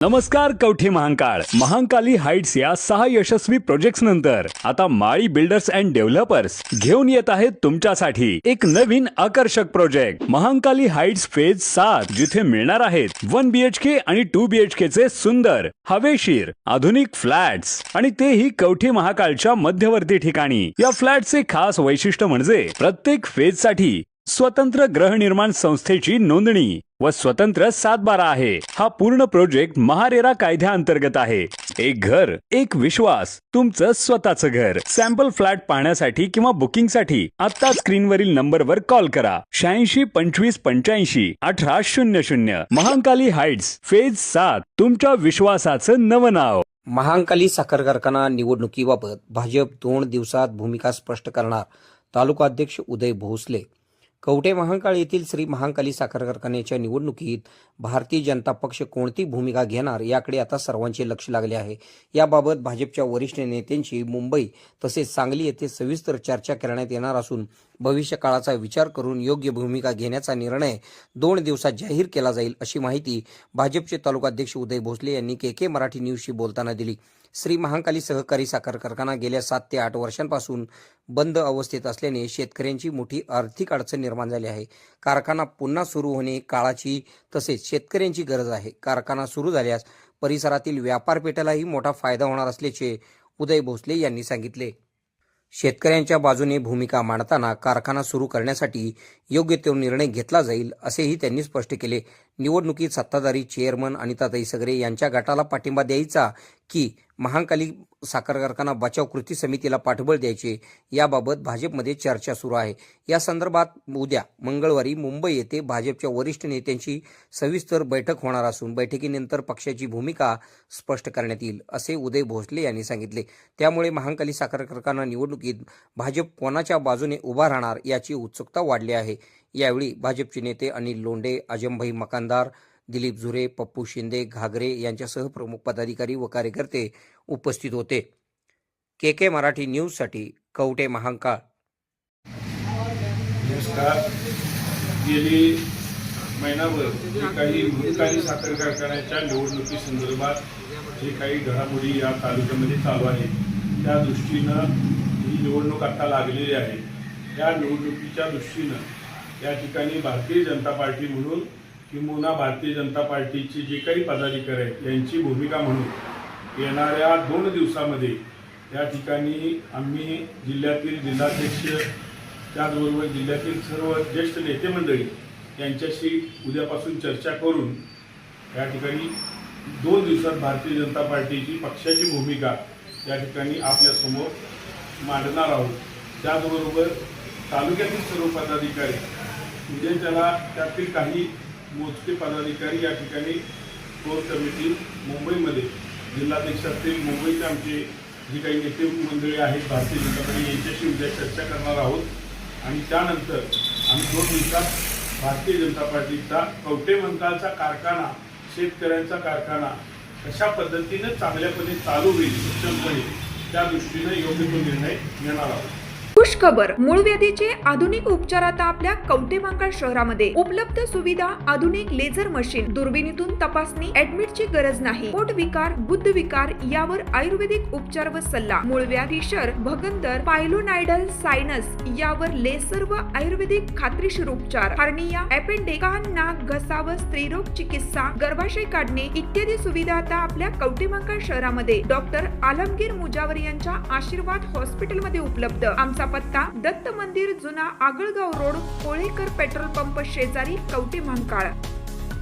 नमस्कार कवठे महांकाली हाइट्स या 6 यशस्वी प्रोजेक्ट्स नंतर आता माळी बिल्डर्स अँड डेव्हलपर्स घेऊन येत आहेत तुमच्यासाठी एक नवीन आकर्षक प्रोजेक्ट महांकाली हाइट्स फेज 7, जिथे मिळणार आहेत 1 BHK आणि 2 BHK चे सुंदर हवेशीर आधुनिक फ्लॅट्स आणि तेही कवठे महाकाळच्या मध्यवर्ती ठिकाणी। या फ्लॅटचे खास वैशिष्ट्य म्हणजे प्रत्येक फेज साठी स्वतंत्र गृहनिर्माण संस्थेची नोंदणी व स्वतंत्र 7/12 आहे। हा पूर्ण प्रोजेक्ट महारेरा कायद्याअंतर्गत आहे। एक घर एक विश्वास, तुमचं स्वतःचं घर। सॅम्पल फ्लॅट पाहण्यासाठी किंवा बुकिंगसाठी आता स्क्रीनवरील नंबरवर कॉल करा 86 25 85 18 00। महांकाली हाइट्स फेज 7, तुमच्या विश्वासाचं नवं नाव। महांकाली साखर कारखाना निवडणुकीबाबत भाजप 2 दिवसात भूमिका स्पष्ट करणार, तालुका अध्यक्ष उदय भोसले। कवठे महांकाळ येथील श्री महांकाली साखर कारखान्याच्या निवडणुकीत भारतीय जनता पक्ष कोणती भूमिका घेणार याकडे आता सर्वांचे लक्ष लागले आहे। याबाबत भाजपच्या वरिष्ठ नेत्यांची मुंबई तसेच सांगली येथे सविस्तर चर्चा करण्यात येणार असून भविष्यकाळाचा विचार करून योग्य भूमिका घेण्याचा निर्णय 2 दिवसात जाहीर केला जाईल, अशी माहिती भाजपचे तालुकाध्यक्ष उदय भोसले यांनी KK मराठी न्यूजशी बोलताना दिली। श्री महांकाली सहकारी साखर कारखाना गेल्या 7 ते 8 वर्षांपासून बंद अवस्थेत असल्याने शेतकऱ्यांची मोठी आर्थिक अडचण निर्माण झाली आहे। कारखाना पुन्हा सुरू होणे काळाची तसेच शेतकऱ्यांची गरज आहे। कारखाना सुरू झाल्यास परिसरातील व्यापारपेठेलाही मोठा फायदा होणार असल्याचे उदय भोसले यांनी सांगितले। शेतकऱ्यांच्या बाजूने भूमिका मांडताना कारखाना सुरू करण्यासाठी योग्य तो निर्णय घेतला जाईल, असेही त्यांनी स्पष्ट केले। निवडणुकीत सत्ताधारी चेअरमन अनिताताई सगरे यांच्या गटाला पाठिंबा द्यायचा की महांकाली साखर कारखाना बचाव कृती समितीला पाठबळ द्यायचे याबाबत भाजपमध्ये चर्चा सुरू आहे। या संदर्भात उद्या मंगळवारी मुंबई येथे भाजपच्या वरिष्ठ नेत्यांची सविस्तर बैठक होणार असून बैठकीनंतर पक्षाची भूमिका स्पष्ट करण्यात येईल, असे उदय भोसले यांनी सांगितले। त्यामुळे महांकाली साखर कारखाना निवडणुकीत भाजप कोणाच्या बाजूने उभा राहणार याची उत्सुकता वाढली आहे। यावेळी भाजपचे नेते अनिल लोंढे, आजमभाई मकानदार, दिलीप झुरे, पप्पू शिंदे, घागरे यांच्यासह प्रमुख पदाधिकारी व कार्यकर्ते उपस्थित होते। KK मराठी न्यूज साठी कवठे महांकाळ। नमस्कार। गेली महिनाभर जे काही महांकाली साखर कारखान्याच्या निवडणुकी संदर्भात जे काही घडामोडी या तालुक्यामध्ये चालू आहेत त्या दृष्टीनं ही निवडणूक आता लागलेली आहे। या निवडणुकीच्या दृष्टीनं या ठिकाणी भारतीय जनता पार्टी म्हणून किंवा भारतीय जनता पार्टीचे जे काही पदाधिकारी आहेत यांची भूमिका म्हणून येणाऱ्या 2 दिवसामध्ये या ठिकाणी आम्ही जिल्ह्यातील जिल्हाध्यक्ष त्याचबरोबर जिल्ह्यातील सर्व ज्येष्ठ नेते मंडळी यांच्याशी उद्यापासून चर्चा करून या ठिकाणी 2 दिवसात भारतीय जनता पार्टीची पक्षाची भूमिका या ठिकाणी आपल्यासमोर मांडणार आहोत। त्याचबरोबर तालुक्यातील सर्व पदाधिकारी म्हणजे त्यातील काही मोजके पदाधिकारी या ठिकाणी कोर कमिटी मुंबईमध्ये जिल्हाध्यक्ष असतील, मुंबईचे आमचे जे काही नेते मंडळी आहेत भारतीय जनता पार्टी यांच्याशी उद्या चर्चा करणार आहोत आणि त्यानंतर आम्ही 2 दिवसात भारतीय जनता पार्टीचा कवठे महांकाळचा कारखाना, शेतकऱ्यांचा कारखाना कशा पद्धतीने चांगल्यापणे चालू होईल सक्षमपणे त्या दृष्टीने योग्य तो निर्णय घेणार आहोत। खुशखबर, मूळव्याधीचे आधुनिक उपचार आता आपल्या कवठे महांकाळ शहरामध्ये उपलब्ध सुविधा, आधुनिक लेझर मशीन, दुर्बिणीतून तपासणी, ऍडमिटची गरज नाही। पोट विकार, गुद्ध विकार यावर आयुर्वेदिक उपचार व सल्ला, मूळव्याधी, शर, भगंदर, पायलोनायडल, सायनस यावर लेसर व आयुर्वेदिक खात्रीशीर उपचार, हर्निया, अपेंडिक्स, कान, नाक, घसा व स्त्रीरोग चिकित्सा, गर्भाशय काढणे इत्यादी सुविधा आता आपल्या कवठे महांकाळ शहरामध्ये डॉक्टर आलमगीर मुजावर यांच्या आशीर्वाद हॉस्पिटलमध्ये उपलब्ध। आमचा पत्ता दत्त मंदिर, जुना Agalgaon road, Kolekar petrol pump शेजारी, कवठे महांकाळ।